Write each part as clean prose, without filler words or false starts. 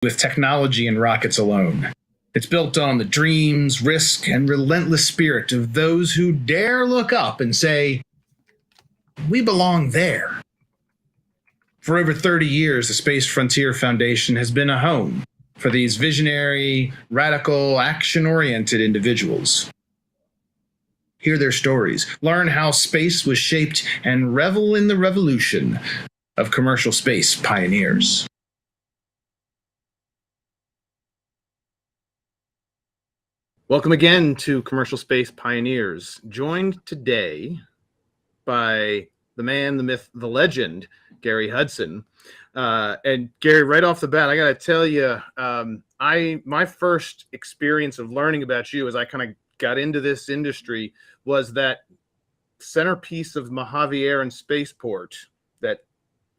with technology and rockets alone. It's built on the dreams, risk, and relentless spirit of those who dare look up and say, we belong there. For over 30 years, the Space Frontier Foundation has been a home for these visionary, radical, action-oriented individuals. Hear their stories, learn how space was shaped, and revel in the revolution of commercial space pioneers. Welcome again to Commercial Space Pioneers, joined today by the man, the myth, the legend, Gary Hudson. And Gary, right off the bat, I got to tell you, my first experience of learning about you as I kind of got into this industry was that centerpiece of Mojave Air and Spaceport that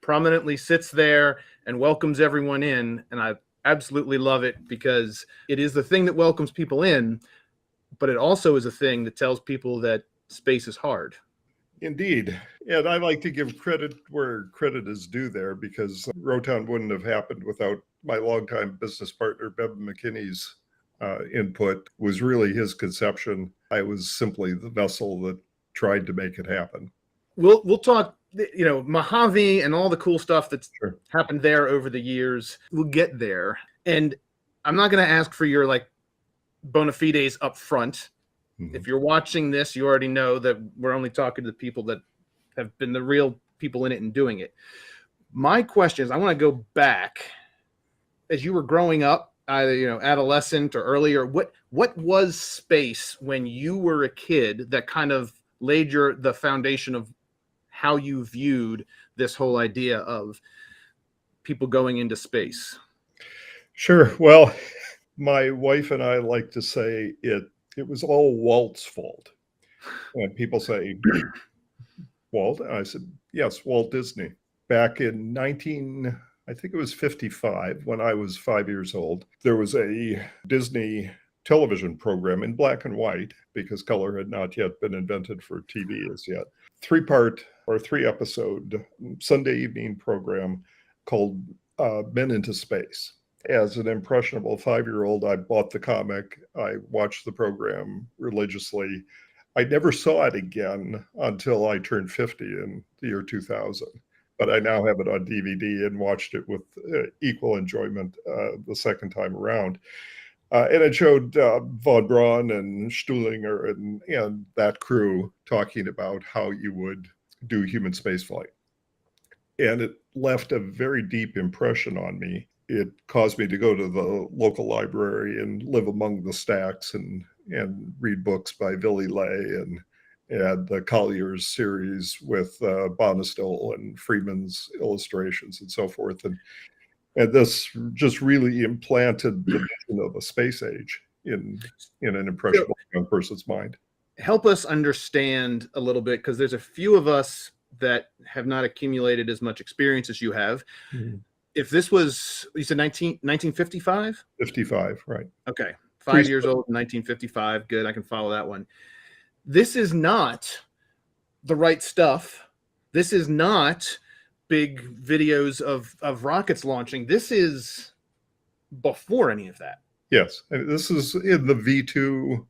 prominently sits there and welcomes everyone in. And I absolutely love it because it is the thing that welcomes people in, but it also is a thing that tells people that space is hard. Indeed. And I like to give credit where credit is due there, because Rotown wouldn't have happened without my longtime business partner, Bevan McKinney's input. Was really his conception. I was simply the vessel that tried to make it happen. We'll talk, Mojave and all the cool stuff that's happened there over the years. We'll get there. And I'm not going to ask for your bona fides up front. Mm-hmm. If you're watching this, you already know that we're only talking to the people that have been the real people in it and doing it. My question is, I want to go back as you were growing up, either adolescent or earlier. What was space when you were a kid that kind of laid the foundation of how you viewed this whole idea of people going into space? Sure. Well, my wife and I like to say it was all Walt's fault. When people say, Walt, and I said, yes, Walt Disney. Back in 1955, when I was 5 years old, there was a Disney television program in black and white, because color had not yet been invented for TV as yet. 3-episode Sunday evening program called Men into Space. As an impressionable 5-year-old, I bought the comic. I watched the program religiously. I never saw it again until I turned 50 in the year 2000. But I now have it on DVD and watched it with equal enjoyment the second time around. And it showed Von Braun and Stuhlinger and that crew talking about how you would do human spaceflight. And it left a very deep impression on me. It caused me to go to the local library and live among the stacks and read books by Willy Ley and the Collier's series with Bonestell and Freeman's illustrations and so forth. And this just really implanted the vision of a space age in an impressionable young person's mind. Help us understand a little bit, because there's a few of us that have not accumulated as much experience as you have. Mm-hmm. If this was, you said 1955? 55, right. Okay. 5 years old, 1955. Good. I can follow that one. This is not the right stuff. This is not big videos of rockets launching. This is before any of that. Yes. This is in the V2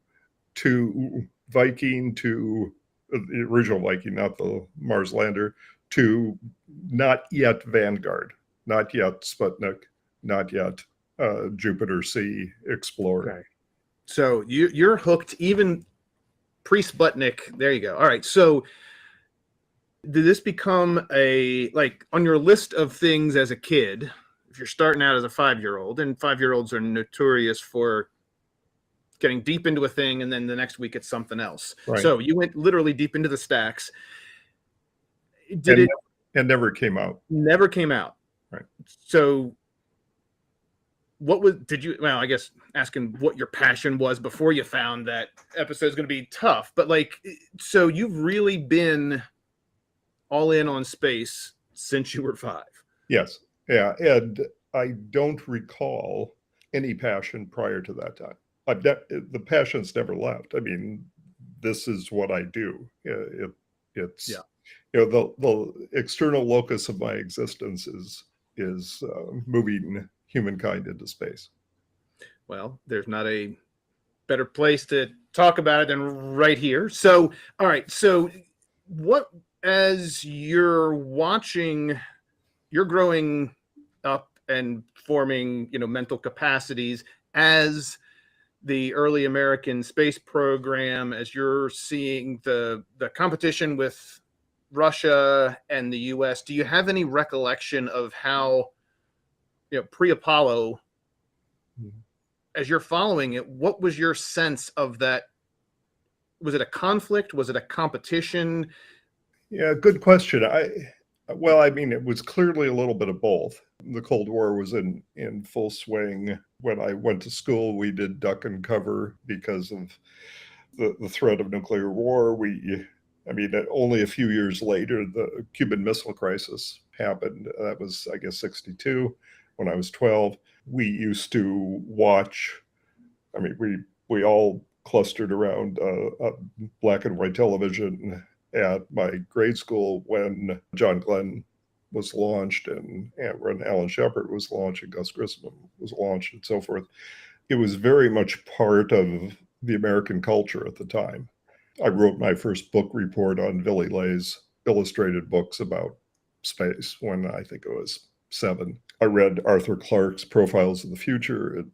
to Viking to the original Viking, not the Mars lander, to not yet Vanguard. Not yet Sputnik, not yet Jupiter C Explorer. Okay. So you're hooked even pre-Sputnik. There you go. All right. So did this become on your list of things as a kid, if you're starting out as a 5-year-old, and 5-year-olds are notorious for getting deep into a thing and then the next week it's something else. Right. So you went literally deep into the stacks. And never came out. Never came out. Right. So I guess asking what your passion was before you found that episode is going to be tough, but so you've really been all in on space since you were 5. Yes. Yeah. And I don't recall any passion prior to that time. The passion's never left. I mean, this is what I do. It's the external locus of my existence is moving humankind into space. Well, there's not a better place to talk about it than right here. So, all right. So, what, as you're watching, you're growing up and forming, mental capacities as the early American space program, as you're seeing the competition with Russia and the US, do you have any recollection of how, pre-Apollo, as you're following it, what was your sense of that? Was it a conflict? Was it a competition? Yeah, good question. Well, I mean, it was clearly a little bit of both. The Cold War was in full swing. When I went to school, we did duck and cover because of the threat of nuclear war. Only a few years later, the Cuban Missile Crisis happened. That was, I guess, 62 when I was 12. We used to watch, we all clustered around black and white television at my grade school when John Glenn was launched and when Alan Shepard was launched and Gus Grissom was launched and so forth. It was very much part of the American culture at the time. I wrote my first book report on Villy Lay's illustrated books about space when I think it was 7. I read Arthur Clarke's Profiles of the Future. It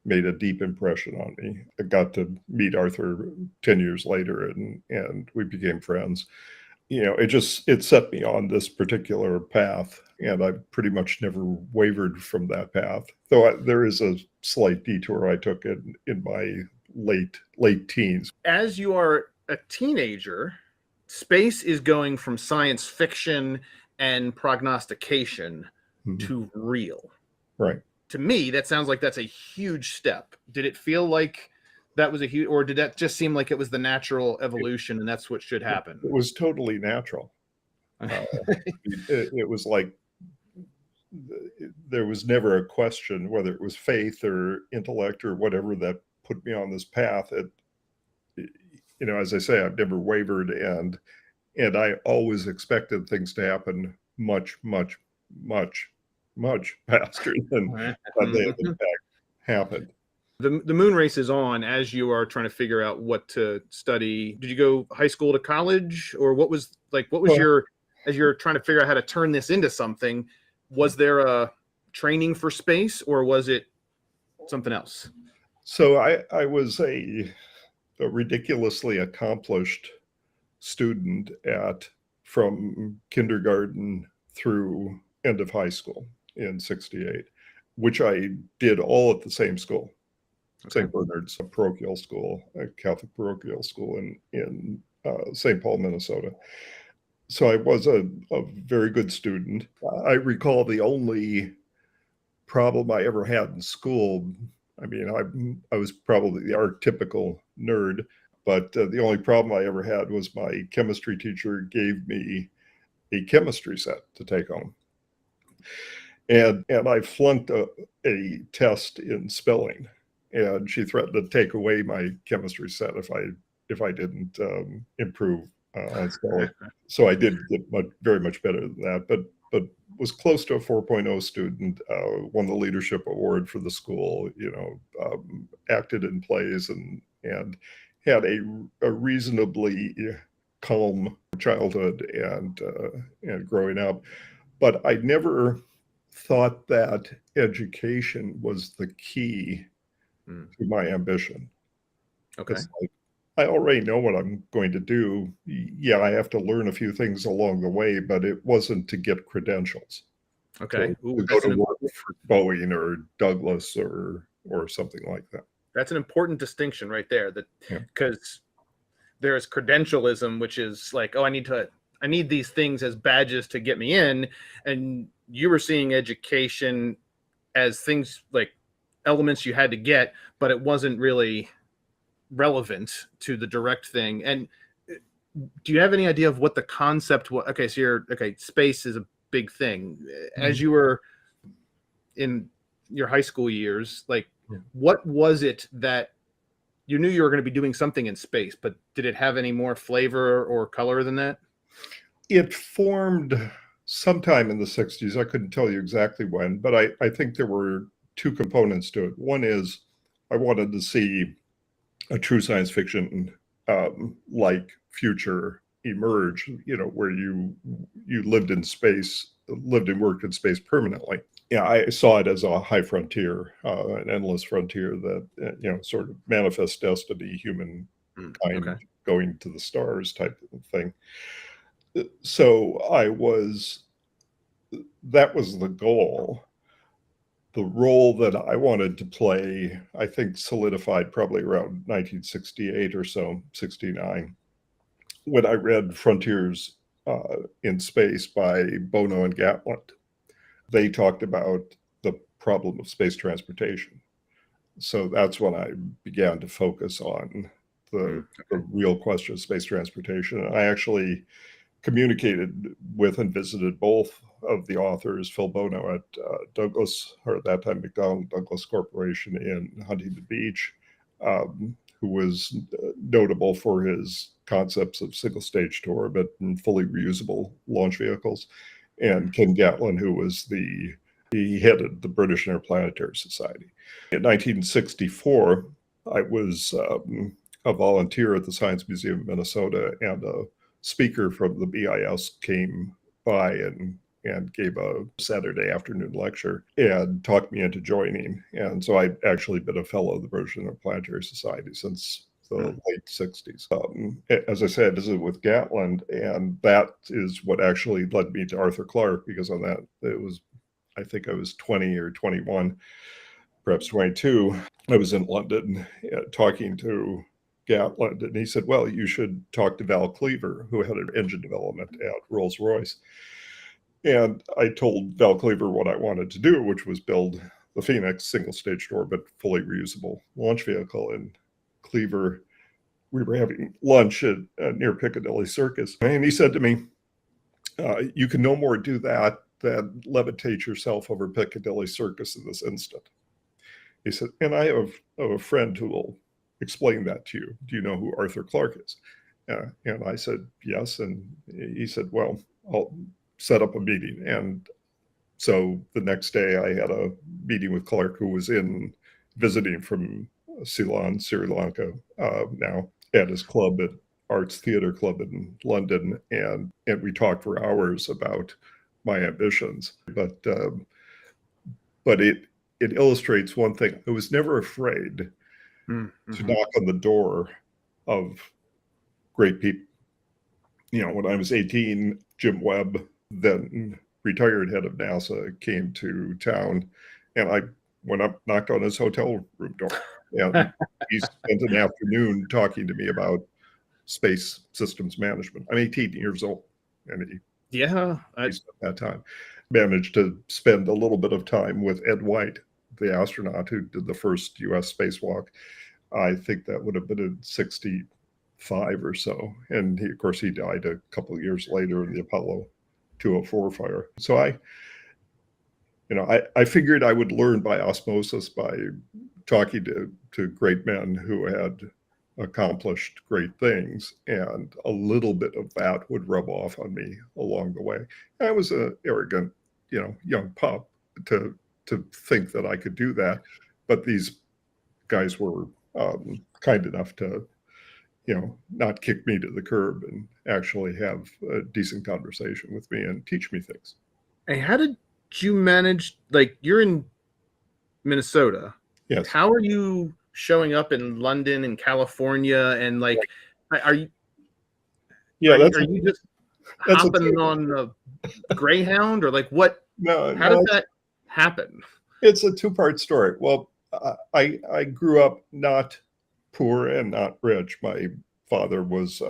made a deep impression on me. I got to meet Arthur 10 years later and we became friends. It set me on this particular path, and I pretty much never wavered from that path. Though there is a slight detour I took in my late teens. As you are a teenager, space is going from science fiction and prognostication to real. Right. To me, that sounds like that's a huge step. Did it feel like that was a huge, or did that just seem like it was the natural evolution and that's what should happen? It was totally natural. It was like there was never a question whether it was faith or intellect or whatever that put me on this path. As I say, I've never wavered, and I always expected things to happen much, much, much, much faster than they in fact happened. The moon race is on as you are trying to figure out what to study. Did you go high school to college, or what was as you're trying to figure out how to turn this into something, was there a training for space or was it something else? So I was a ridiculously accomplished student from kindergarten through end of high school in 68, which I did all at the same school. Okay. St. Bernard's parochial school, a Catholic parochial school in St. Paul, Minnesota. So I was a very good student. I recall the only problem I ever had in school. I was probably the archetypical nerd, but the only problem I ever had was my chemistry teacher gave me a chemistry set to take home. And I flunked a test in spelling. And she threatened to take away my chemistry set if I didn't improve on spelling. So I did get very much better than that, but was close to a 4.0 student. Won the leadership award for the school. Acted in plays and had a reasonably calm childhood and growing up. But I never thought that education was the key to my ambition. Okay. I already know what I'm going to do. Yeah, I have to learn a few things along the way, but it wasn't to get credentials. Okay. To go to work for Boeing or Douglas or something like that. That's an important distinction right there. Because there's credentialism, which is like, I need these things as badges to get me in, and you were seeing education as things like elements you had to get, but it wasn't really relevant to the direct thing. And do you have any idea of what the concept was? Okay, so space is a big thing. As you were in your high school years, what was it that you knew you were going to be doing something in space, but did it have any more flavor or color than that? It formed sometime in the 60s. I couldn't tell you exactly when, but I think there were two components to it. One is I wanted to see a true science fiction like future emerge, where you lived in space, lived and worked in space permanently. Yeah, I saw it as a high frontier, an endless frontier that, sort of manifest destiny, humankind Okay. going to the stars type of thing. So that was the goal. The role that I wanted to play, I think, solidified probably around 1968 or so, 69, when I read Frontiers in Space by Bono and Gatland. They talked about the problem of space transportation. So that's when I began to focus on the real question of space transportation. I actually communicated with and visited both of the authors, Phil Bono at Douglas, or at that time McDonnell Douglas Corporation in Huntington Beach, who was notable for his concepts of single-stage to orbit and fully reusable launch vehicles, and Ken Gatlin, who was he headed the British Interplanetary Society. In 1964, I was a volunteer at the Science Museum of Minnesota, and a speaker from the BIS came by and gave a Saturday afternoon lecture and talked me into joining. And so I'd actually been a fellow of the British Interplanetary Society since the late 60s. As I said, I visited with Gatland, and that is what actually led me to Arthur Clarke, because on that, I think I was 20 or 21, perhaps 22. I was in London talking to Gatland, and he said, well, you should talk to Val Cleaver, who had an engine development at Rolls-Royce. And I told Val Cleaver what I wanted to do, which was build the Phoenix single-stage to orbit, fully reusable launch vehicle. And Cleaver, we were having lunch near Piccadilly Circus, and he said to me, you can no more do that than levitate yourself over Piccadilly Circus in this instant. He said, and I have a friend who will explain that to you. Do you know who Arthur Clarke is? And I said, yes. And he said, well, I'll set up a meeting. And so the next day I had a meeting with Clarke, who was visiting from Ceylon, Sri Lanka, now at his club, at Arts Theatre Club in London. And we talked for hours about my ambitions. But it illustrates one thing. I was never afraid to knock on the door of great people. When I was 18, Jim Webb, then retired head of NASA, came to town, and I went up, knocked on his hotel room door, and he spent an afternoon talking to me about space systems management. I'm 18 years old, and he spent that time. Managed to spend a little bit of time with Ed White, the astronaut who did the first U.S. spacewalk. I think that would have been in 65 or so. And he, of course, he died a couple of years later in the Apollo 204 fire. So I figured I would learn by osmosis by talking to great men who had accomplished great things, and a little bit of that would rub off on me along the way. I was an arrogant, young pup to think that I could do that, but these guys were kind enough to, not kick me to the curb and actually have a decent conversation with me and teach me things. And how did you manage? Like, you're in Minnesota. Yes. How are you showing up in London and California, and like, are you? Yeah, are you just hopping on the Greyhound, or like what? No. How does that happen? It's a two-part story. Well, I grew up not poor and not rich. My father was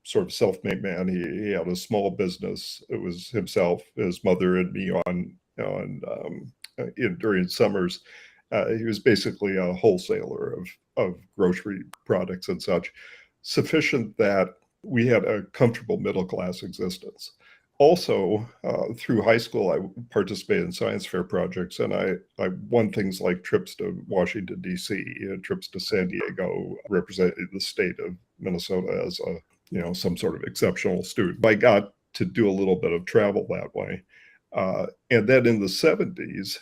sort of self-made man. He had a small business. It was himself, his mother, and me during summers. He was basically a wholesaler of grocery products and such, sufficient that we had a comfortable middle-class existence. Also, through high school, I participated in science fair projects, and I won things like trips to Washington, D.C., trips to San Diego, representing the state of Minnesota as some sort of exceptional student. I got to do a little bit of travel that way. And then in the 70s,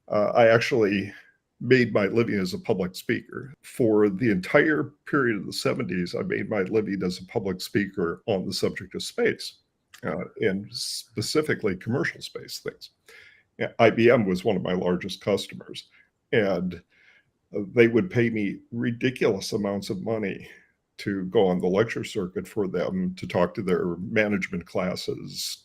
I actually made my living as a public speaker. For the entire period of the 70s, I made my living as a public speaker on the subject of space, and specifically commercial space things. IBM was one of my largest customers, and they would pay me ridiculous amounts of money to go on the lecture circuit for them, to talk to their management classes.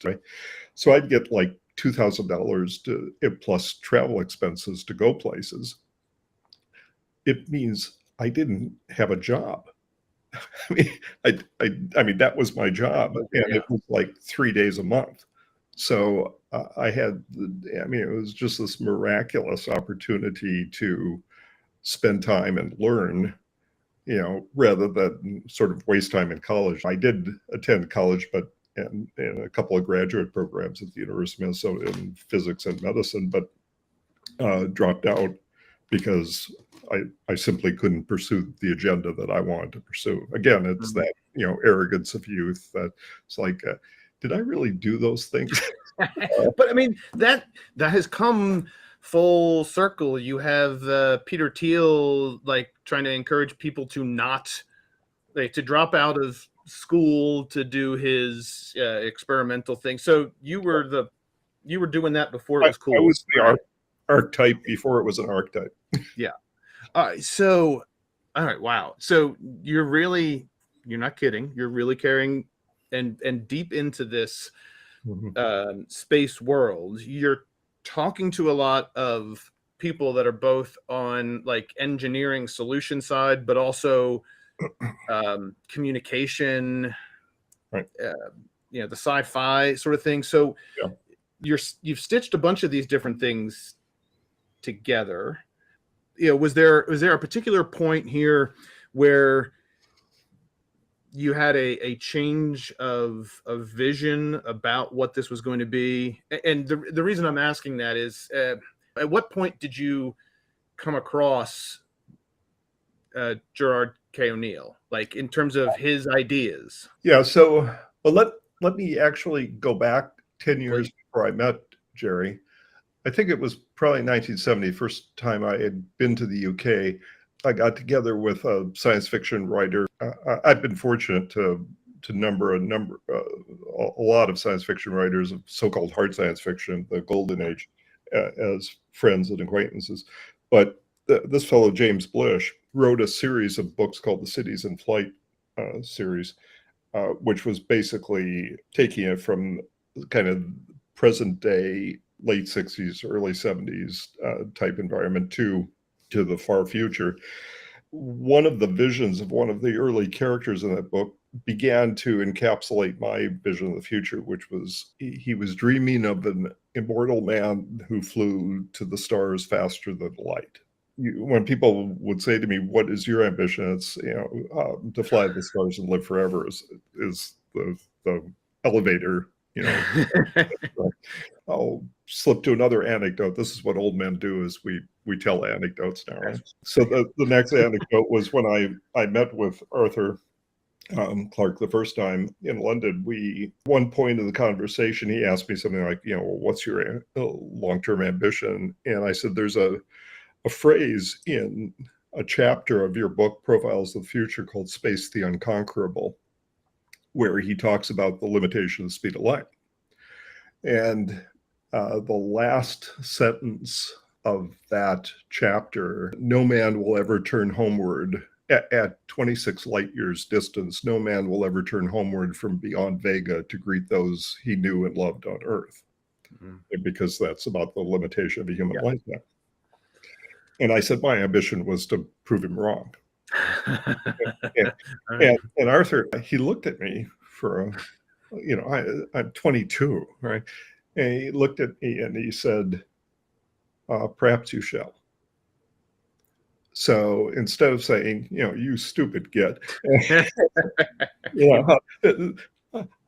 So I'd get like $2,000 to plus travel expenses to go places. It means I didn't have a job. I mean, that was my job, and it was like 3 days a month. So I had, I mean, it was just this miraculous opportunity to spend time and learn, rather than sort of waste time in college. I did attend college, but in a couple of graduate programs at the University of Minnesota in physics and medicine, but dropped out because I simply couldn't pursue the agenda that I wanted to pursue. Again, it's that, arrogance of youth that it's like, did I really do those things? But I mean, that has come full circle. You have Peter Thiel like trying to encourage people to not to drop out of school to do his experimental thing. So you were doing that before it was cool. I was the archetype before it was an archetype. Yeah. So, all right. Wow. So you're not kidding. You're really carrying and deep into this space world. You're talking to a lot of people that are both on like engineering solution side, but also communication, right? The sci-fi sort of thing. So you've stitched a bunch of these different things together. Was there a particular point here where you had a change of vision about what this was going to be? And the reason I'm asking that is, at what point did you come across Gerard K. O'Neill, like in terms of his ideas? Yeah. So, well, let me actually go back 10 years before I met Jerry. I think it was probably 1970, first time I had been to the UK. I got together with a science fiction writer. I've been fortunate to number a lot of science fiction writers of so-called hard science fiction, the golden age, as friends and acquaintances. But this fellow, James Blish, wrote a series of books called the Cities in Flight series, which was basically taking it from kind of present day, late 60s, early 70s type environment to the far future. One of the visions of one of the early characters in that book began to encapsulate my vision of the future, which was he was dreaming of an immortal man who flew to the stars faster than light. When people would say to me, "What is your ambition?" It's to fly the stars and live forever is the elevator. I'll slip to another anecdote. This is what old men do: is we tell anecdotes now. Right? So the next anecdote was when I met with Arthur Clarke the first time in London. One point of the conversation, he asked me something like, what's your long-term ambition? And I said, there's a phrase in a chapter of your book, Profiles of the Future, called Space the Unconquerable, where he talks about the limitation of the speed of light. And the last sentence of that chapter, no man will ever turn homeward at 26 light years distance. No man will ever turn homeward from beyond Vega to greet those he knew and loved on Earth, because that's about the limitation of a human lifetime. And I said my ambition was to prove him wrong. and Arthur, he looked at me for I'm 22, right? And he looked at me and he said, perhaps you shall. So instead of saying, you stupid git,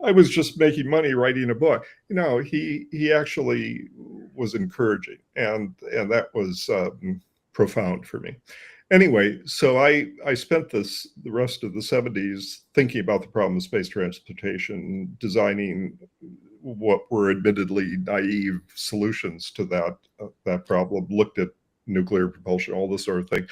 I was just making money writing a book. He actually was encouraging, and that was profound for me. Anyway, so I spent the rest of the 70s thinking about the problem of space transportation, designing what were admittedly naive solutions to that problem, looked at nuclear propulsion, all this sort of thing.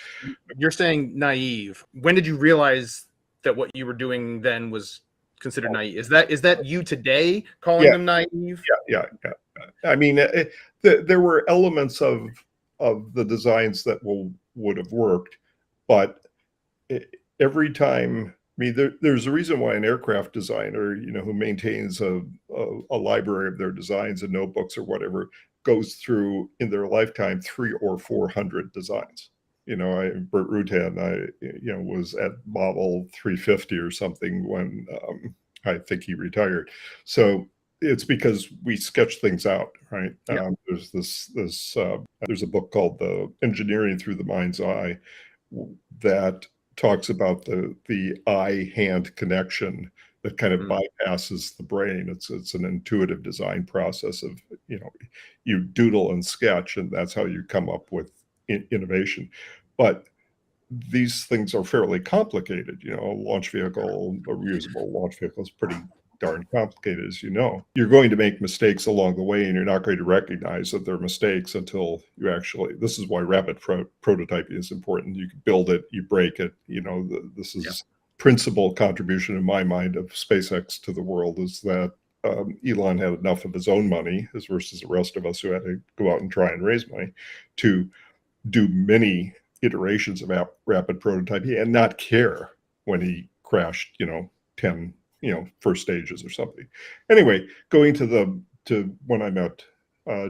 You're saying naive. When did you realize that what you were doing then was considered naive? Is that you today calling them naive? Yeah. I mean, there were elements of the designs that would have worked, but every time, I mean, there's a reason why an aircraft designer, who maintains a library of their designs and notebooks or whatever, goes through in their lifetime 300 or 400 designs. Burt Rutan, was at model 350 or something when I think he retired. So it's because we sketch things out, right? Yeah. There's a book called The Engineering Through the Mind's Eye that talks about the eye-hand connection that kind of bypasses the brain. It's an intuitive design process of, you doodle and sketch, and that's how you come up with innovation. But these things are fairly complicated. A launch vehicle, a reusable launch vehicle is pretty darn complicated, as you know. You're going to make mistakes along the way, and you're not going to recognize that they're mistakes until you actually, this is why rapid prototyping is important. You can build it, you break it. This is principal contribution in my mind of SpaceX to the world, is that Elon had enough of his own money, as versus the rest of us who had to go out and try and raise money, to do many iterations of rapid prototyping and not care when he crashed, 10 first stages or something. Anyway, going to when I met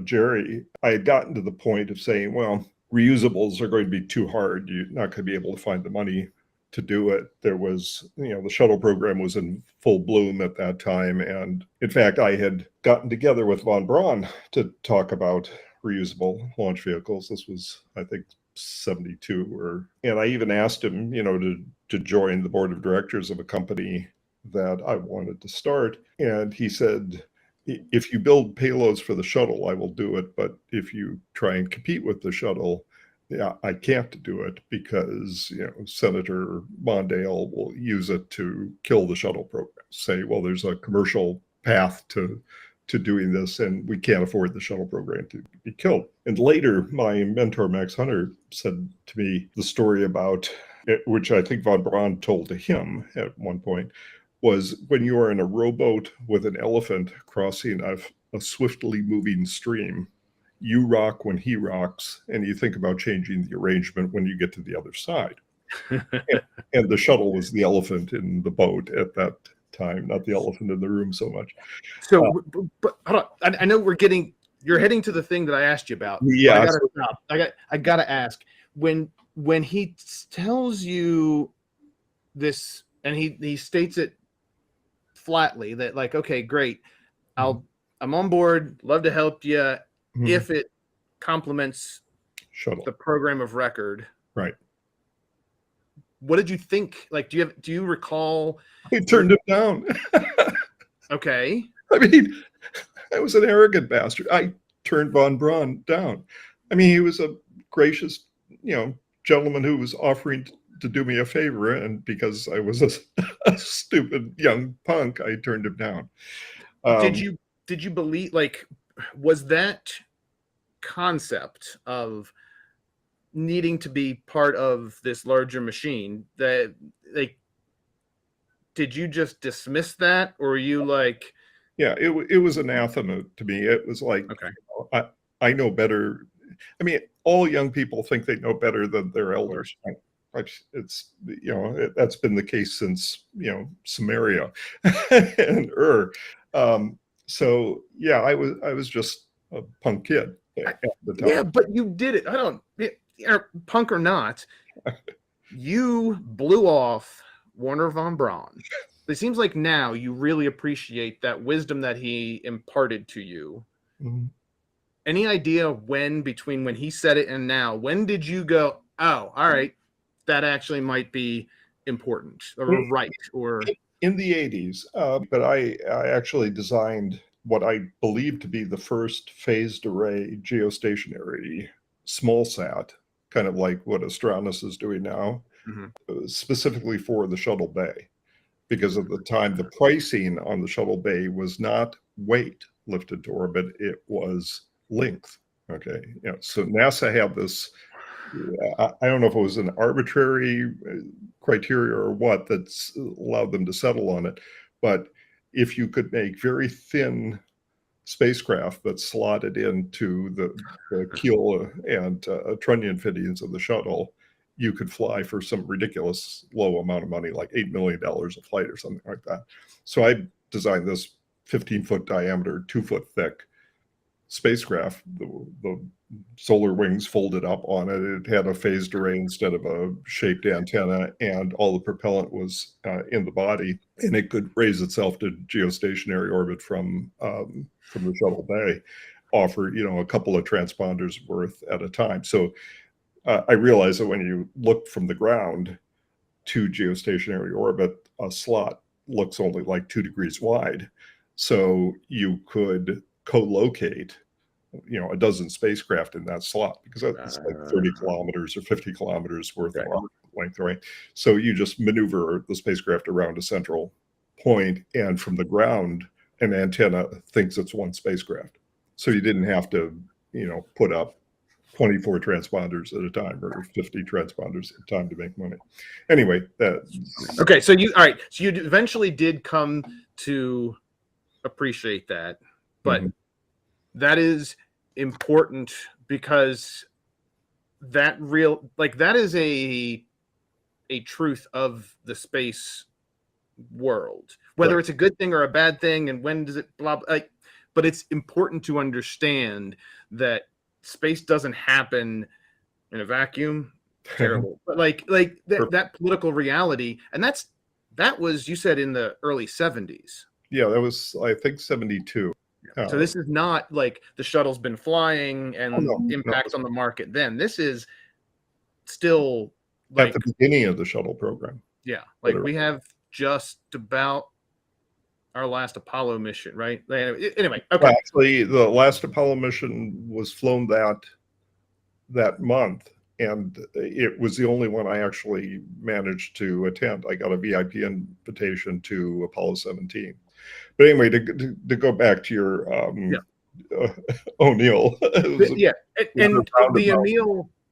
Jerry, I had gotten to the point of saying, well, reusables are going to be too hard. You're not going to be able to find the money to do it. There was, the shuttle program was in full bloom at that time. And in fact, I had gotten together with von Braun to talk about reusable launch vehicles. This was, I think, 72, and I even asked him, to join the board of directors of a company that I wanted to start. And he said, if you build payloads for the shuttle, I will do it. But if you try and compete with the shuttle, I can't do it, because, Senator Mondale will use it to kill the shuttle program. Say, well, there's a commercial path to doing this, and we can't afford the shuttle program to be killed. And later, my mentor, Max Hunter, said to me the story about, which I think von Braun told to him at one point, was when you are in a rowboat with an elephant crossing a swiftly moving stream, you rock when he rocks, and you think about changing the arrangement when you get to the other side. and the shuttle was the elephant in the boat at that time, not the elephant in the room so much. So, but hold on. I know you're heading to the thing that I asked you about. Yeah, I gotta stop. I gotta ask, when he tells you this, and he states it flatly, that like, okay, great, I'm on board, love to help you if it complements shuttle, the program of record. Right. What did you think? Like, do you recall? I turned it down. Okay. I mean, I was an arrogant bastard. I turned von Braun down. I mean, he was a gracious, gentleman who was offering to do me a favor, and because I was a stupid young punk, I turned him down. Did you believe, like, was that concept of needing to be part of this larger machine, that, like, did you just dismiss that, or were you like? Yeah, it was anathema to me. It was like, okay, I know better. I mean, all young people think they know better than their elders. It's, that's been the case since, Samaria and so yeah, I was just a punk kid at the time. Yeah, but you did it. Punk or not, you blew off Werner von Braun. It seems like now you really appreciate that wisdom that he imparted to you. Mm-hmm. Any idea between when he said it and now, when did you go, oh, all right, that actually might be important or right? Or in the 80s, but I actually designed what I believe to be the first phased array geostationary small sat kind of like what Astronomist is doing now, specifically for the shuttle bay. Because at the time, the pricing on the shuttle bay was not weight lifted to orbit, it was length. Okay. So NASA had this, I don't know if it was an arbitrary criteria or what that's allowed them to settle on it. But if you could make very thin spacecraft that slotted into the keel and trunnion fittings of the shuttle, you could fly for some ridiculous low amount of money, like $8 million a flight or something like that. So I designed this 15-foot diameter, 2-foot thick spacecraft. The solar wings folded up on it. It had a phased array instead of a shaped antenna, and all the propellant was in the body, and it could raise itself to geostationary orbit from the shuttle bay, offer a couple of transponders worth at a time. So I realized that when you look from the ground to geostationary orbit, a slot looks only like 2 degrees wide. So you could co-locate, a dozen spacecraft in that slot, because that's like 30 kilometers or 50 kilometers worth of arc length, right? So you just maneuver the spacecraft around a central point, and from the ground, an antenna thinks it's one spacecraft. So you didn't have to, put up 24 transponders at a time or 50 transponders at a time to make money. Anyway, okay. So you eventually did come to appreciate that, but that is important, because that is a truth of the space world, whether it's a good thing or a bad thing, and when does it but it's important to understand that space doesn't happen in a vacuum. Terrible. But that political reality, and that was, you said, in the early 70s. Yeah, that was, I think, 72. So this is not like the shuttle's been flying and impacts on the market then. This is still at the beginning of the shuttle program. Yeah, we have just about our last Apollo mission, right? Anyway, okay. Well, actually, the last Apollo mission was flown that month, and it was the only one I actually managed to attend. I got a VIP invitation to Apollo 17. But anyway, to go back to your O'Neill, and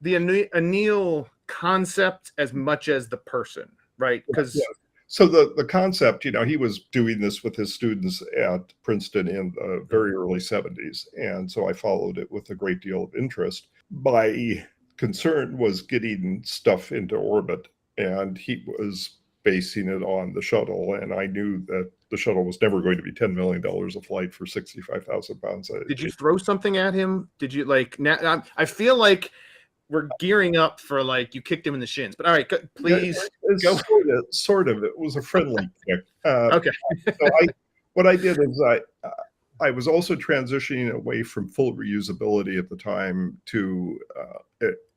the O'Neill concept as much as the person, right? Because so the concept, he was doing this with his students at Princeton in the very early 70s, and so I followed it with a great deal of interest. My concern was getting stuff into orbit, and he was basing it on the shuttle, and I knew that the shuttle was never going to be $10 million a flight for 65,000 pounds. Did you throw something at him? Did you now? I feel like we're gearing up for you kicked him in the shins. But all right, please go. Sort of. It was a friendly kick. Okay. So what I did is I was also transitioning away from full reusability at the time to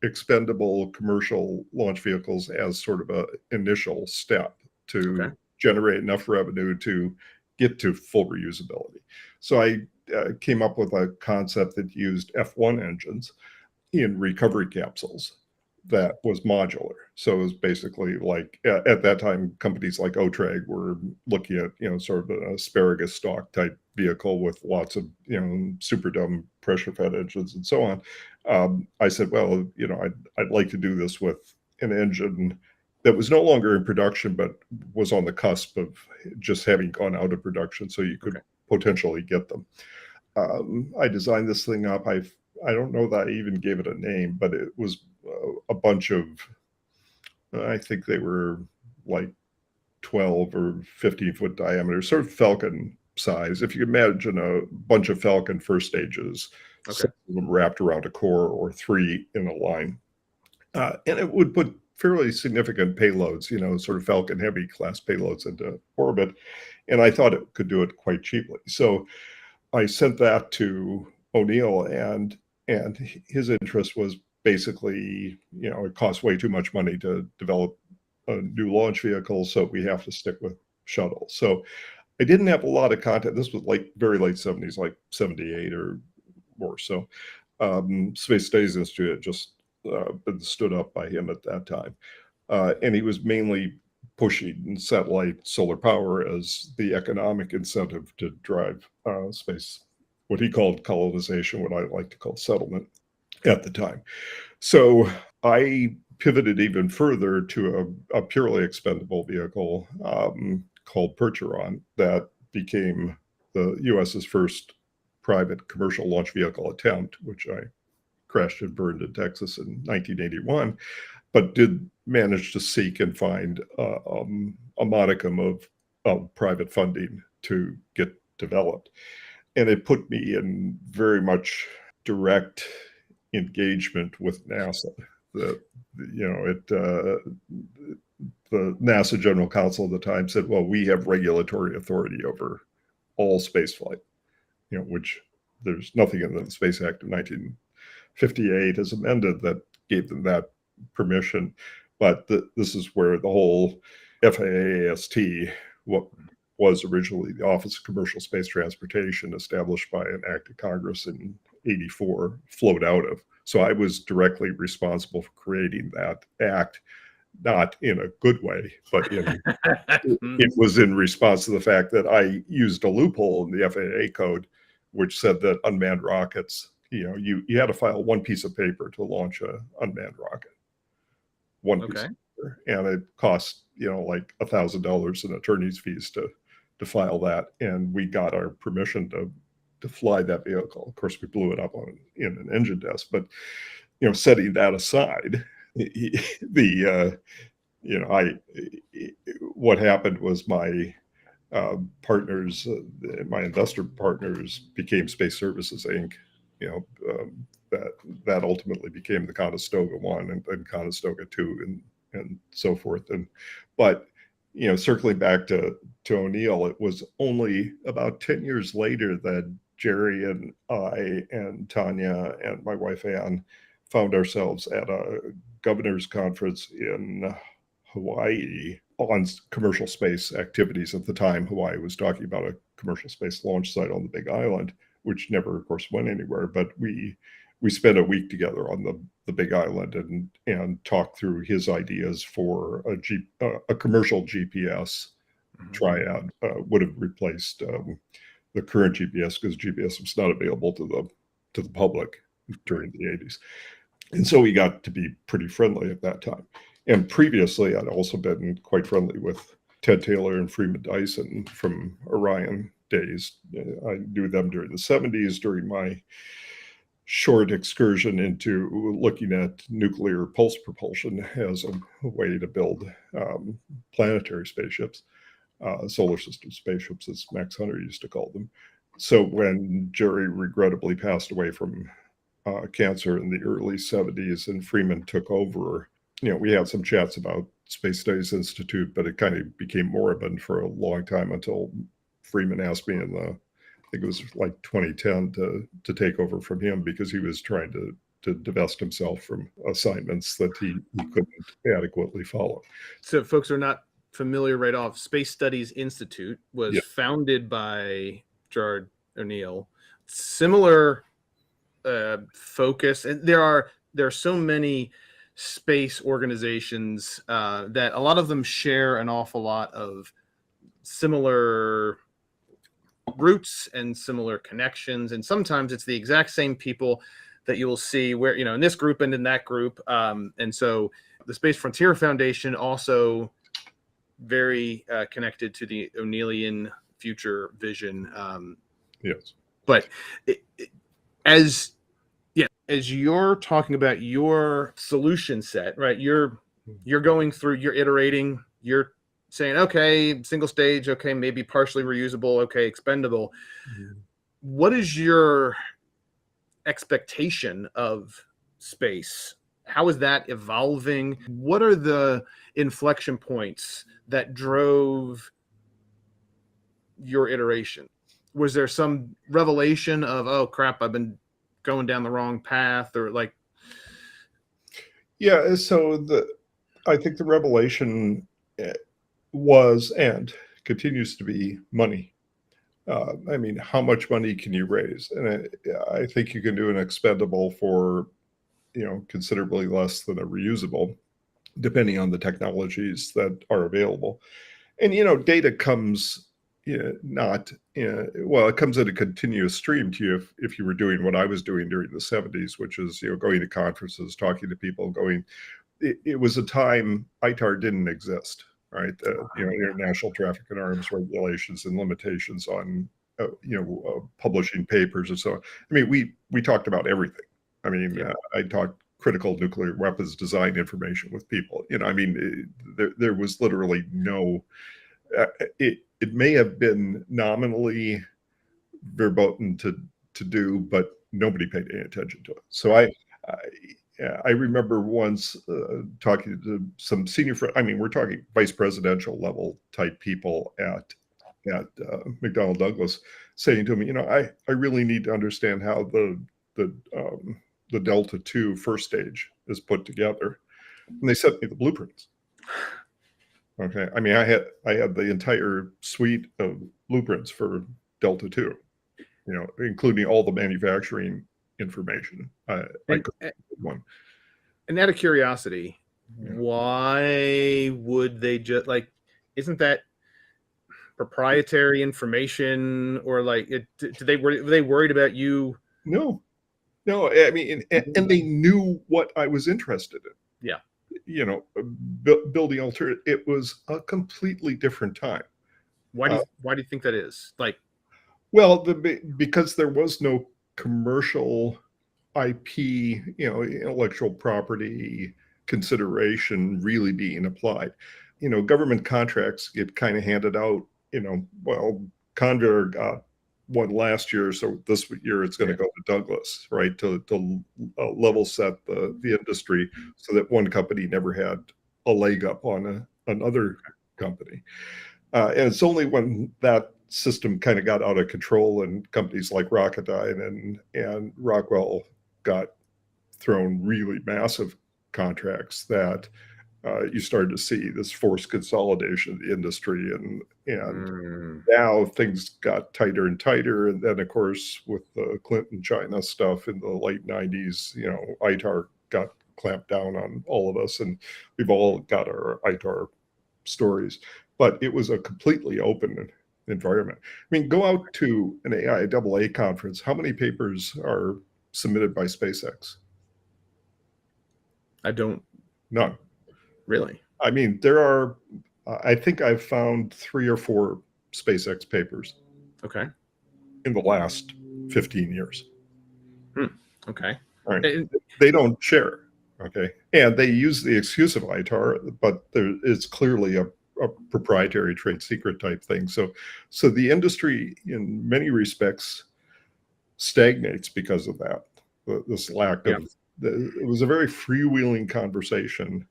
expendable commercial launch vehicles as sort of an initial step to generate enough revenue to get to full reusability. So I came up with a concept that used F1 engines in recovery capsules that was modular. So it was basically at that time, companies like Otrag were looking at, sort of an asparagus stalk type vehicle with lots of, super dumb pressure fed engines and so on. I said, well, I'd like to do this with an engine that was no longer in production, but was on the cusp of just having gone out of production, so you could potentially get them. I designed this thing up. I don't know that I even gave it a name, but it was a bunch of, I think they were 12 or 15-foot diameter, sort of Falcon size. If you imagine a bunch of Falcon first stages, some of them wrapped around a core or 3 in a line. And it would put fairly significant payloads, sort of Falcon Heavy class payloads into orbit. And I thought it could do it quite cheaply. So I sent that to O'Neill, and his interest was basically, it costs way too much money to develop a new launch vehicle, so we have to stick with shuttle. So I didn't have a lot of content. This was very late 70s, 78 or more. So Space Studies Institute had just been stood up by him at that time. And he was mainly pushing satellite solar power as the economic incentive to drive space, what he called colonization, what I like to call settlement at the time. So I pivoted even further to a purely expendable vehicle called Percheron that became the US's first private commercial launch vehicle attempt, which I crashed and burned in Texas in 1981, but did manage to seek and find a modicum of private funding to get developed. And it put me in very much direct engagement with NASA. The NASA general counsel at the time said, well, we have regulatory authority over all spaceflight, which there's nothing in the Space Act of 1958 as amended that gave them that permission. But this is where the whole FAA-AST, what was originally the Office of Commercial Space Transportation, established by an act of Congress in 84, flowed out of. So I was directly responsible for creating that act, not in a good way, but it was in response to the fact that I used a loophole in the FAA code, which said that unmanned rockets, you had to file one piece of paper to launch an unmanned rocket. One piece of paper. And it cost, like $1,000 in attorney's fees to file that. And we got our permission to fly that vehicle. Of course, we blew it up in an engine test, but setting that aside, what happened was my partners, my investor partners, became Space Services Inc. That ultimately became the Conestoga 1 and Conestoga 2 and so forth. But circling back to O'Neill, it was only about 10 years later that Jerry and I and Tanya and my wife Ann found ourselves at a governor's conference in Hawaii on commercial space activities. At the time, Hawaii was talking about a commercial space launch site on the Big Island, which never, of course, went anywhere. But we spent a week together on the Big Island and talked through his ideas for a commercial GPS triad. Would have replaced the current GPS, because GPS was not available to the public during the 80s. And so we got to be pretty friendly at that time. And previously, I'd also been quite friendly with Ted Taylor and Freeman Dyson from Orion days. I knew them during the 70s, during my short excursion into looking at nuclear pulse propulsion as a way to build planetary spaceships, solar system spaceships, as Max Hunter used to call them. So when Jerry regrettably passed away from cancer in the early 70s and Freeman took over, we had some chats about Space Studies Institute, but it kind of became moribund for a long time until Freeman asked me in I think it was like 2010 to take over from him, because he was trying to divest himself from assignments that he couldn't adequately follow. So if folks are not familiar right off, Space Studies Institute was founded by Gerard O'Neill. Similar focus, and there are so many space organizations that a lot of them share an awful lot of similar roots and similar connections, and sometimes it's the exact same people that you will see where in this group and in that group, and so the Space Frontier Foundation also very connected to the O'Neillian future vision. Yes, but as you're talking about your solution set, right? You're going through, you're iterating, you're saying, okay, single stage, okay, maybe partially reusable, okay, expendable. Mm-hmm. What is your expectation of space? How is that evolving? What are the inflection points that drove your iteration? Was there some revelation of, oh crap, I've been going down the wrong path, or like? Yeah, so I think the revelation was and continues to be money. I mean, how much money can you raise? And I think you can do an expendable for considerably less than a reusable, depending on the technologies that are available. And data comes not well, it comes in a continuous stream to you if you were doing what I was doing during the 70s, which is going to conferences, talking to people, it was a time ITAR didn't exist, right? International Traffic in Arms regulations and limitations on publishing papers and so on. I mean, we talked about everything. I mean, I talked critical nuclear weapons design information with people. I mean, there was literally no. It may have been nominally verboten to do, but nobody paid any attention to it. So I remember once talking to some senior, I mean, we're talking vice presidential level type people at McDonnell Douglas, saying to me, I really need to understand how the Delta II first stage is put together, and they sent me the blueprints. Okay, I mean, I had the entire suite of blueprints for Delta II, including all the manufacturing information. One. And out of curiosity, why would they just isn't that proprietary information, or were they worried about you? No, I mean, and they knew what I was interested in. Yeah. Building alternative. It was a completely different time. Why do you think that is? Well, because there was no commercial IP, intellectual property consideration really being applied. Government contracts get kind of handed out. Well, Convair got one last year, so this year it's going to go to Douglas, right, to level set the industry so that one company never had a leg up on another company. And it's only when that system kind of got out of control and companies like Rocketdyne and Rockwell got thrown really massive contracts that you started to see this forced consolidation of the industry, and now things got tighter and tighter. And then, of course, with the Clinton China stuff in the late 90s, ITAR got clamped down on all of us, and we've all got our ITAR stories. But it was a completely open environment. I mean, go out to an AIAA conference. How many papers are submitted by SpaceX? I don't. None. Really? I mean, there are, I think I've found 3 or 4 SpaceX papers. Okay. In the last 15 years. Okay. All right. They don't share. Okay. And they use the excuse of ITAR, but it's clearly a proprietary trade secret type thing. So the industry in many respects stagnates because of that. This lack of, it was a very freewheeling conversation.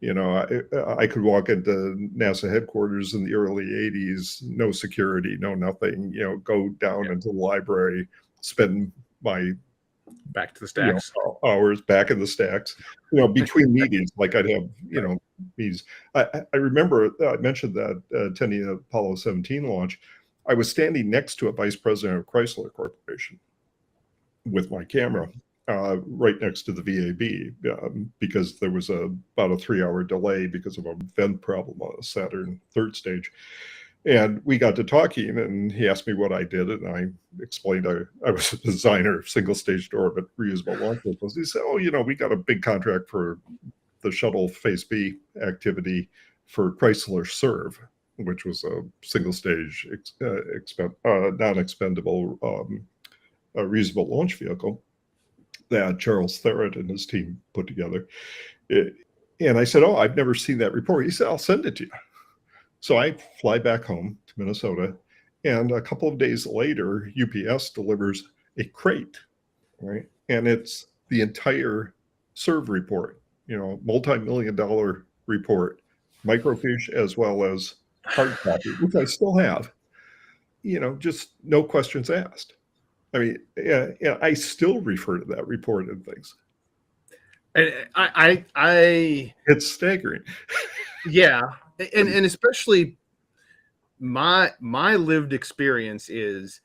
I could walk into NASA headquarters in the early 80s, no security, no nothing, go down into the library, spend my back to the stacks hours back in the stacks, between meetings, like I'd have, these. I remember I mentioned that attending the Apollo 17 launch, I was standing next to a vice president of Chrysler Corporation with my camera. Right next to the VAB, because there was about a 3-hour delay because of a vent problem on a Saturn third stage. And we got to talking, and he asked me what I did, and I explained I was a designer of single-stage to orbit reusable launch vehicles. He said, we got a big contract for the shuttle Phase B activity for Chrysler Serve, which was a single-stage non-expendable reusable launch vehicle that Charles Therrett and his team put together. And I said, I've never seen that report. He said, I'll send it to you. So I fly back home to Minnesota, and a couple of days later, UPS delivers a crate, right? And it's the entire SERV report, multi-million-dollar report, microfiche as well as hard copy, which I still have, just no questions asked. I mean, I still refer to that report and things. And it's staggering. Yeah, and especially my lived experience is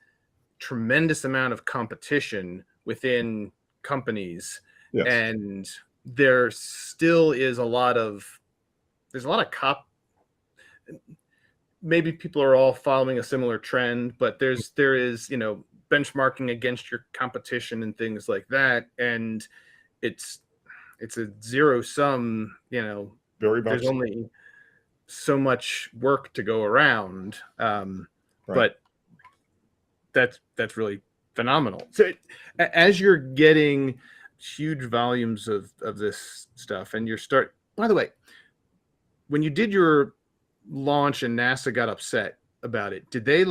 tremendous amount of competition within companies, Yes. And there still is there's a lot of maybe people are all following a similar trend, but there is, benchmarking against your competition and things like that. And it's a zero sum, Very much there's so. only so much work to go around. Right. But that's really phenomenal. So as you're getting huge volumes of this stuff, and by the way, when you did your launch and NASA got upset about it, did they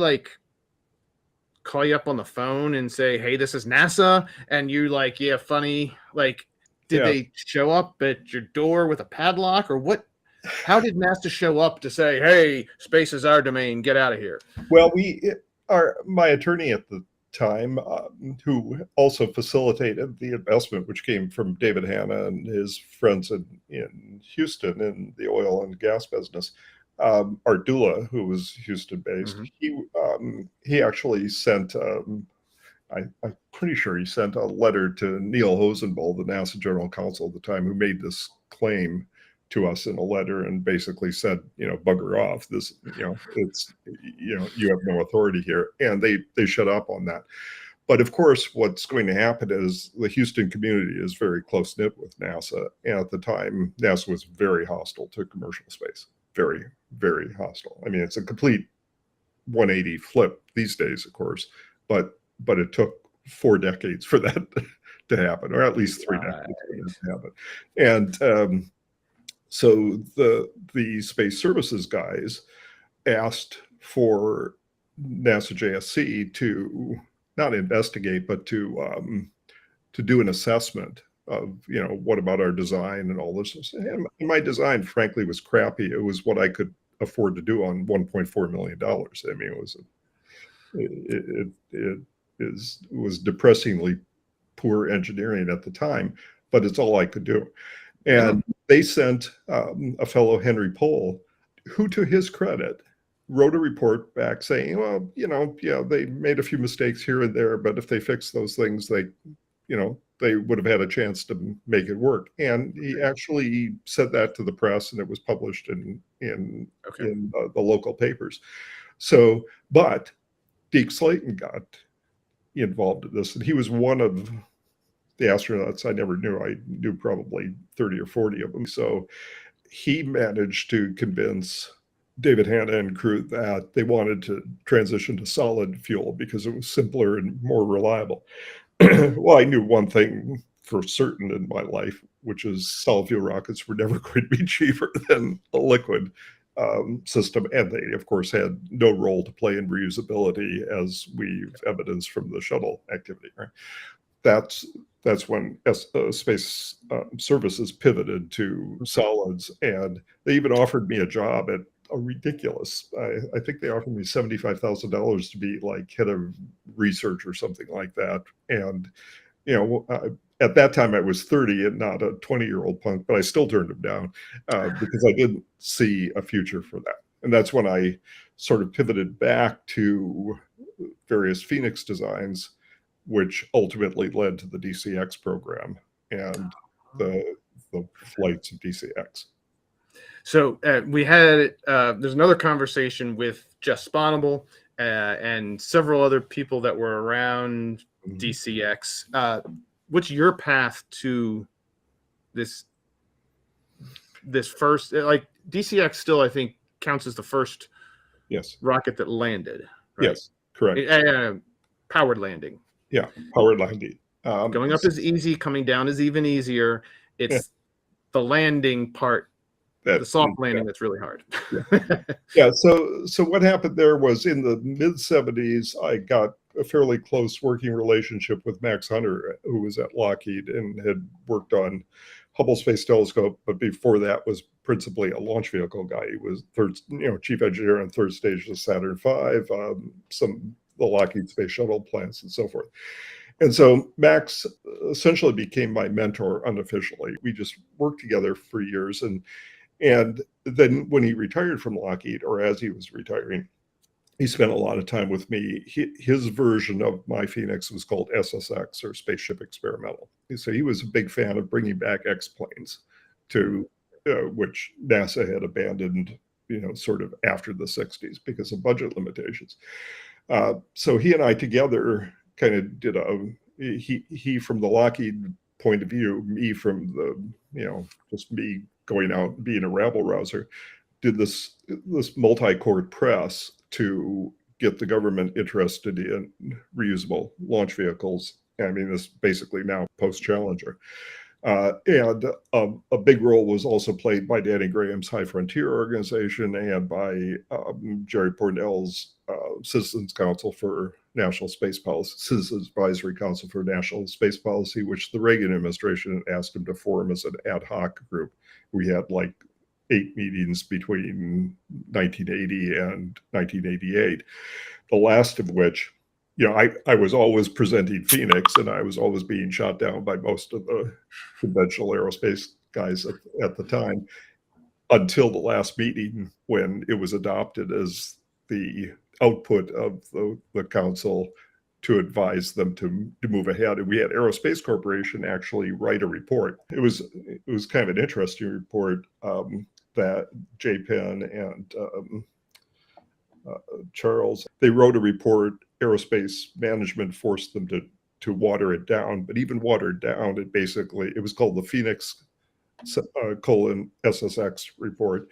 call you up on the phone and say, "Hey, this is NASA," and you yeah, funny, did they show up at your door with a padlock, or what? How did NASA show up to say, "Hey, space is our domain, get out of here"? Well, my attorney at the time, who also facilitated the investment, which came from David Hanna and his friends in Houston in the oil and gas business, Art Dula, who was Houston-based, he actually sent, I'm pretty sure he sent a letter to Neil Hosenball, the NASA general counsel at the time, who made this claim to us in a letter and basically said, bugger off. This, it's, you have no authority here. And they shut up on that. But of course, what's going to happen is the Houston community is very close knit with NASA. And at the time, NASA was very hostile to commercial space. Very, very hostile. I mean, it's a complete 180 flip these days, of course, but it took 4 decades for that to happen, or at least 3 decades for that to happen. And so the space services guys asked for NASA JSC to not investigate, but to do an assessment of, what about our design and all this. And my design, frankly, was crappy. It was what I could afford to do on $1.4 million. I mean, it was depressingly poor engineering at the time, but it's all I could do. And they sent a fellow, Henry Pohl, who, to his credit, wrote a report back saying, well, they made a few mistakes here and there, but if they fixed those things, they would have had a chance to make it work. And he actually said that to the press, and it was published in the local papers. So, but Deke Slayton got involved in this, and he was one of the astronauts I never knew. I knew probably 30 or 40 of them. So he managed to convince David Hanna and crew that they wanted to transition to solid fuel because it was simpler and more reliable. Well, I knew one thing for certain in my life, which is solid fuel rockets were never going to be cheaper than a liquid system. And they, of course, had no role to play in reusability, as we've evidenced from the shuttle activity, right? That's when space services pivoted to solids, and they even offered me a job at a ridiculous, I think they offered me $75,000 to be head of research or something like that. And at that time I was 30 and not a 20-year-old punk, but I still turned them down because I didn't see a future for that. And that's when I sort of pivoted back to various Phoenix designs, which ultimately led to the DCX program and the flights of DCX. So we had, there's another conversation with Jess Sponable and several other people that were around DCX. What's your path to this first, DCX still, I think, counts as the first rocket that landed, right? Yes, correct. Powered landing. Yeah, powered landing. Going up is easy, coming down is even easier. It's the landing part, the soft landing, that's really hard. Yeah. So what happened there was in the mid-70s, I got a fairly close working relationship with Max Hunter, who was at Lockheed and had worked on Hubble Space Telescope, but before that was principally a launch vehicle guy. He was chief engineer on third stage of Saturn V, the Lockheed Space Shuttle plants and so forth. And so Max essentially became my mentor unofficially. We just worked together for years. And then when he retired from Lockheed, or as he was retiring, he spent a lot of time with me. His version of my Phoenix was called SSX, or Spaceship Experimental. So he was a big fan of bringing back X-planes to which NASA had abandoned, sort of after the 60s because of budget limitations. So he and I together kind of did he from the Lockheed point of view, me from the, just me going out and being a rabble rouser, did this multi-court press to get the government interested in reusable launch vehicles. I mean, this basically now post-Challenger. And a big role was also played by Danny Graham's High Frontier organization and by Jerry Pournelle's Citizens Council for National Space Policy, Citizens Advisory Council for National Space Policy, which the Reagan administration asked him to form as an ad hoc group. We had like 8 meetings between 1980 and 1988, the last of which, I was always presenting Phoenix, and I was always being shot down by most of the conventional aerospace guys at the time, until the last meeting when it was adopted as the output of the council to advise them to move ahead. And we had Aerospace Corporation actually write a report. It was kind of an interesting report that J. Penn and Charles, they wrote a report. Aerospace management forced them to water it down, but even watered down, it was called the Phoenix :SSX report,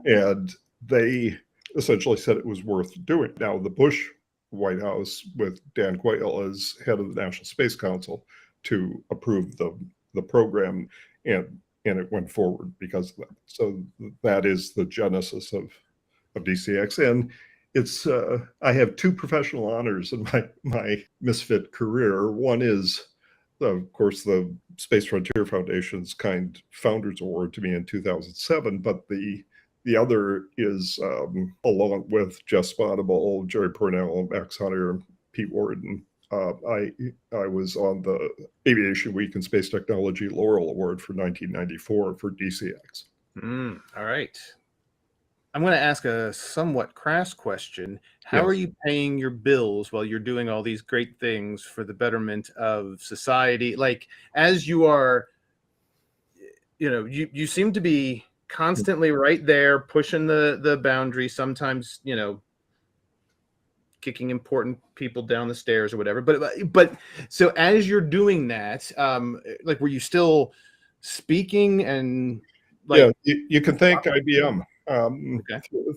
and they essentially said it was worth doing. Now, the Bush White House, with Dan Quayle as head of the National Space Council, to approve the program, and it went forward because of that. So that is the genesis of DCX. And it's I have 2 professional honors in my misfit career. One is, of course, the Space Frontier Foundation's Kind Founders Award to me in 2007, but the other is, along with Jeff Spotable, Jerry Pournelle, Max Hunter, Pete Worden, I was on the Aviation Week and Space Technology Laurel Award for 1994 for DCX. All right. I'm going to ask a somewhat crass question. How are you paying your bills while you're doing all these great things for the betterment of society? Like, as you are, you seem to be constantly right there, pushing the boundary, sometimes, kicking important people down the stairs or whatever. But so as you're doing that, like, were you still speaking and you can thank IBM.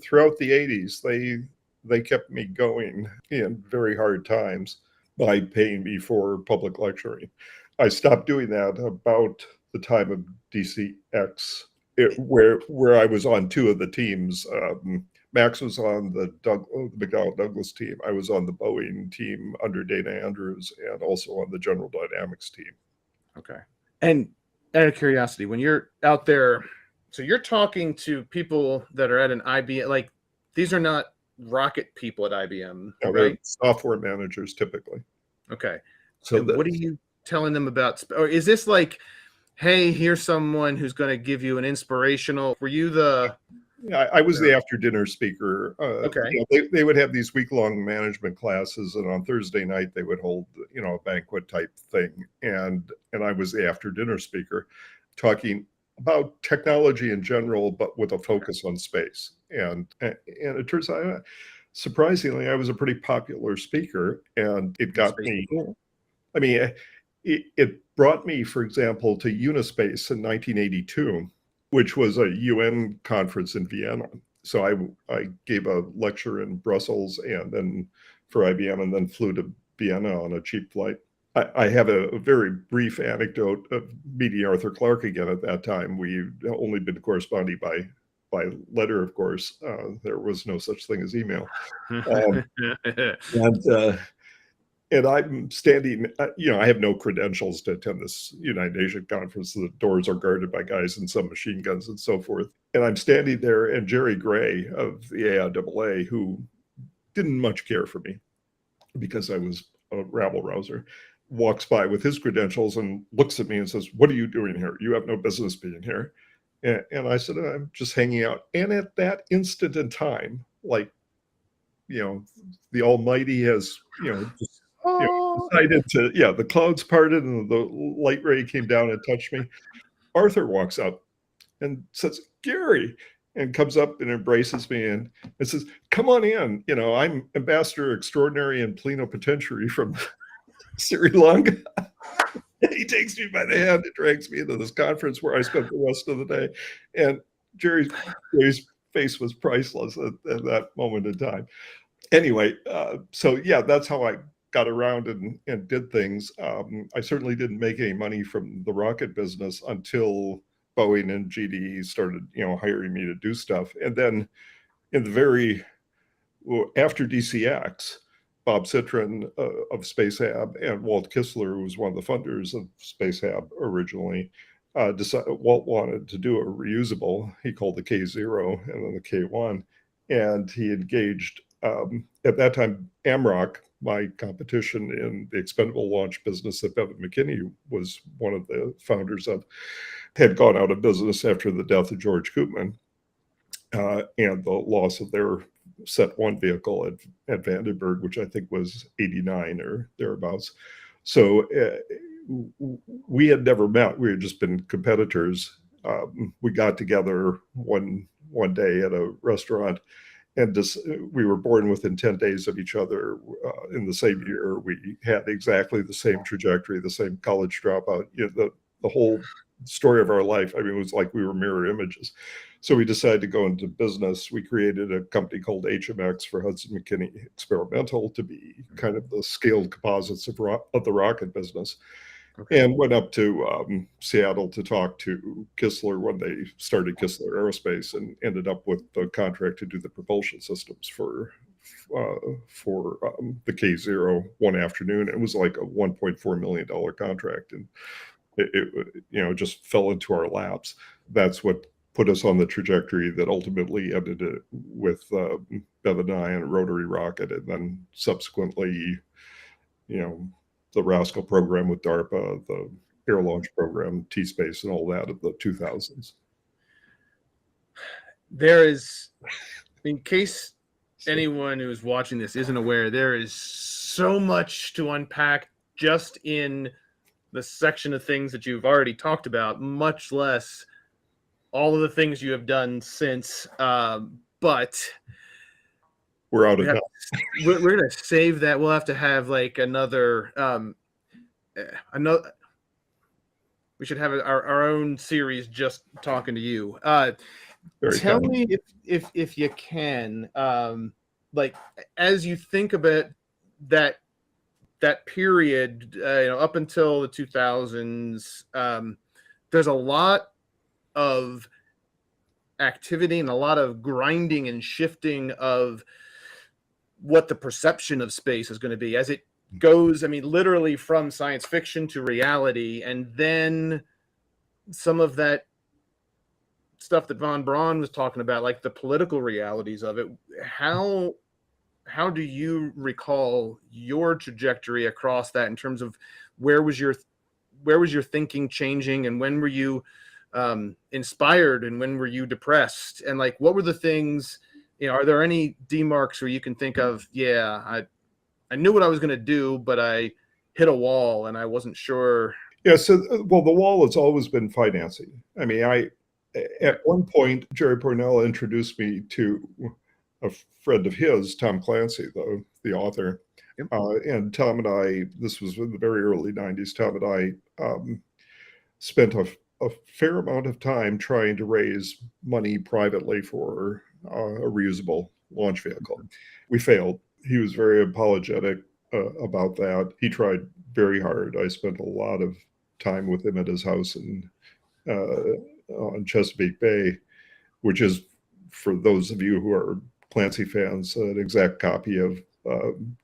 Throughout the 80s, they kept me going in very hard times by paying me for public lecturing. I stopped doing that about the time of DCX, where I was on 2 of the teams. Max was on the McDonnell Douglas team. I was on the Boeing team under Dana Andrews, and also on the General Dynamics team. Okay. And out of curiosity, when you're out there, so you're talking to people that are at an IBM, like, these are not rocket people at IBM, no, right? Software managers typically. Okay. So what are you telling them about? Or is this like, hey, here's someone who's going to give you an inspirational? Were you the? I was the after dinner speaker. Okay. They would have these week-long management classes, and on Thursday night they would hold, a banquet type thing, and I was the after dinner speaker, talking about technology in general, but with a focus on space. And it turns out, surprisingly, I was a pretty popular speaker, and it got me. I mean, it brought me, for example, to Unispace in 1982, which was a UN conference in Vienna. So I gave a lecture in Brussels, and then for IBM, and then flew to Vienna on a cheap flight. I have a very brief anecdote of meeting Arthur Clarke again at that time. We'd only been corresponding by letter, of course. There was no such thing as email. And I'm standing, I have no credentials to attend this United Nations conference. The doors are guarded by guys in some machine guns and so forth. And I'm standing there, and Jerry Gray of the AIAA, who didn't much care for me because I was a rabble rouser, walks by with his credentials and looks at me and says, "What are you doing here? You have no business being here." And I said, "I'm just hanging out." And at that instant in time, like the Almighty has, just, decided to, the clouds parted and the light ray came down and touched me. Arthur walks up and says, "Gary," and comes up and embraces me and says, "Come on in. I'm Ambassador Extraordinary and Plenipotentiary from Sri Lanka." He takes me by the hand and drags me into this conference where I spent the rest of the day. And Jerry's face was priceless at that moment in time. Anyway, so that's how I got around and did things. I certainly didn't make any money from the rocket business until Boeing and GDE started, hiring me to do stuff. And then after DCX, Bob Citron of SpaceHab and Walt Kistler, who was one of the funders of SpaceHab originally, Walt wanted to do a reusable. He called the K0 and then the K1, and he engaged at that time AMROC, my competition in the expendable launch business that Bevan McKinney was one of the founders of, had gone out of business after the death of George Koopman and the loss of their Set 1 vehicle at Vandenberg, which I think was 89 or thereabouts. So we had never met. We had just been competitors. We got together one day at a restaurant, and we were born within 10 days of each other in the same year. We had exactly the same trajectory, the same college dropout, the whole story of our life. I mean, it was like we were mirror images. So we decided to go into business. We created a company called HMX for Hudson McKinney Experimental to be kind of the scaled composites of the rocket business. Okay. And went up to Seattle to talk to Kistler when they started Kistler Aerospace, and ended up with the contract to do the propulsion systems for the K0 one afternoon. It was like a $1.4 million contract, and it just fell into our laps. That's what put us on the trajectory that ultimately ended it with Bevan and I and a rotary rocket, and then subsequently, the Rascal program with DARPA, the air launch program, T-Space, and all that of the 2000s. There is, in case anyone who's watching this isn't aware, there is so much to unpack just in the section of things that you've already talked about, much less all of the things you have done since. But we're out of time. We're going to save that. We'll have to have like another. We should have our own series just talking to you. Tell me if you can, like, as you think about that period, up until the 2000s, there's a lot of activity and a lot of grinding and shifting of what the perception of space is going to be as it goes, literally from science fiction to reality. And then some of that stuff that Von Braun was talking about, like the political realities of it. How do you recall your trajectory across that in terms of where was your thinking changing, and when were you inspired, and when were you depressed, and like what were the things, are there any demarks where you can think of, I knew what I was going to do, but I hit a wall and I wasn't sure? So the wall has always been financing. At one point, Jerry Pournelle introduced me to a friend of his, Tom Clancy, the author. Yep. And Tom and I, this was in the very early 90s, Tom and I spent a fair amount of time trying to raise money privately for a reusable launch vehicle. We failed. He was very apologetic about that. He tried very hard. I spent a lot of time with him at his house on Chesapeake Bay, which is, for those of you who are Clancy fans, an exact copy of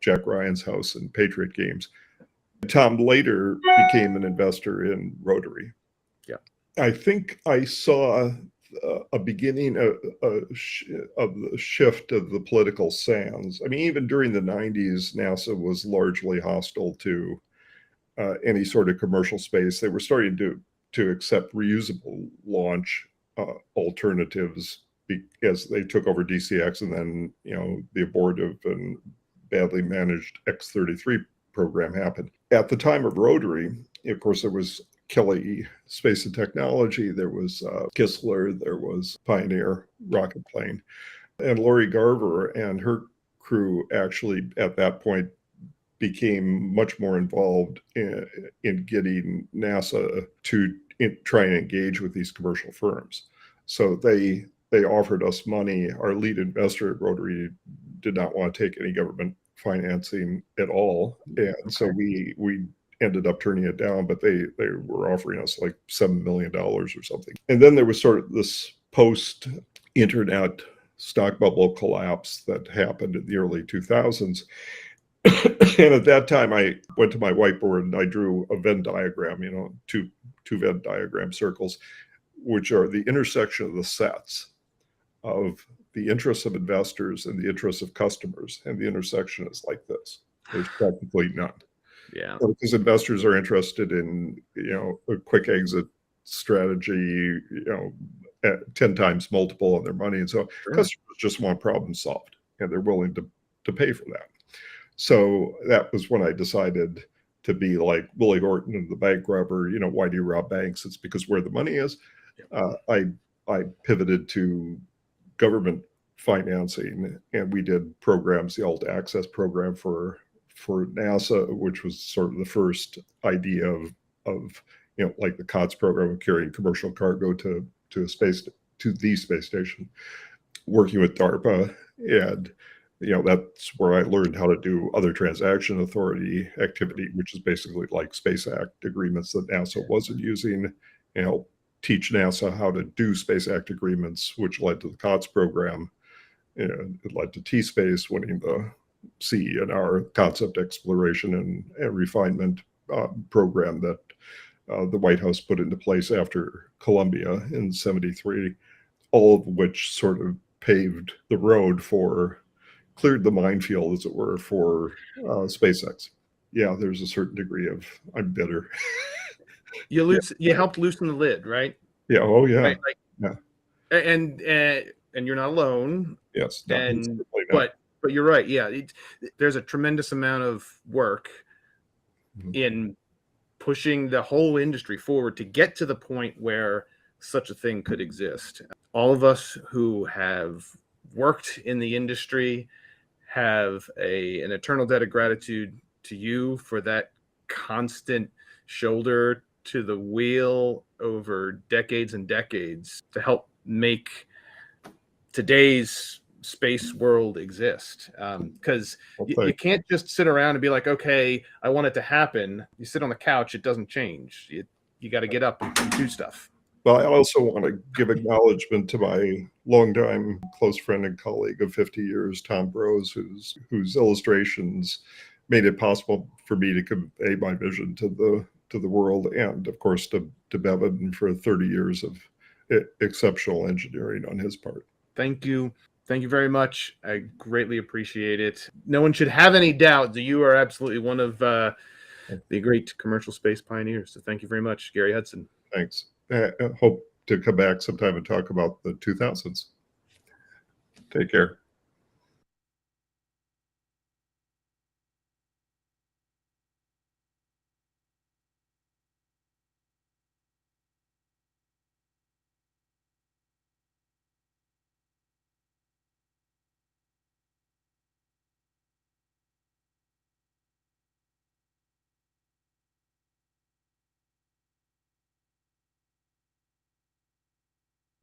Jack Ryan's house in Patriot Games. Tom later became an investor in Rotary. Yeah, I think I saw a beginning of the shift of the political sands. Even during the 90s, NASA was largely hostile to any sort of commercial space. They were starting to accept reusable launch alternatives as they took over DCX, and then the abortive and badly managed X-33 program happened. At the time of Rotary, of course, there was Kelly Space and Technology, there was Kistler, there was Pioneer rocket plane, and Lori Garver and her crew actually at that point became much more involved in getting NASA to try and engage with these commercial firms. So they offered us money. Our lead investor at Rotary did not want to take any government financing at all, and so we ended up turning it down. But they were offering us like $7 million or something. And then there was sort of this post-internet stock bubble collapse that happened in the early 2000s. And at that time, I went to my whiteboard and I drew a Venn diagram, two Venn diagram circles, which are the intersection of the sets of the interests of investors and the interests of customers. And the intersection is like this. There's practically none. Yeah. Because investors are interested in, a quick exit strategy, at 10 times multiple on their money. And so customers just want problems solved, and they're willing to pay for that. So that was when I decided to be like Willie Horton and the bank robber. Why do you rob banks? It's because where the money is. I pivoted to government financing, and we did programs, the Alt Access program for NASA, which was sort of the first idea of like the COTS program of carrying commercial cargo to the space station, working with DARPA. And that's where I learned how to do other transaction authority activity, which is basically like Space Act agreements that NASA wasn't using, and teach NASA how to do Space Act agreements, which led to the COTS program. And it led to T-Space winning the CE&R, Concept Exploration and Refinement program that the White House put into place after Columbia in '73, all of which sort of paved the road cleared the minefield, as it were, for SpaceX. Yeah, there's a certain degree of I'm bitter. You helped loosen the lid, right? Yeah. Oh, yeah. Right? Yeah. And you're not alone. Yes. But you're right. Yeah, there's a tremendous amount of work in pushing the whole industry forward to get to the point where such a thing could exist. All of us who have worked in the industry have an eternal debt of gratitude to you for that constant shoulder to the wheel over decades and decades to help make today's space world exist. Because you can't just sit around and be like, okay, I want it to happen. You sit on the couch, it doesn't change. You got to get up and do stuff. Well, I also want to give acknowledgement to my longtime close friend and colleague of 50 years, Tom Brose, whose illustrations made it possible for me to convey my vision to the world, and of course to Bevan for 30 years of exceptional engineering on his part. Thank you. Thank you very much. I greatly appreciate it. No one should have any doubt that you are absolutely one of the great commercial space pioneers. So thank you very much, Gary Hudson. Thanks. I hope to come back sometime and talk about the 2000s. Take care.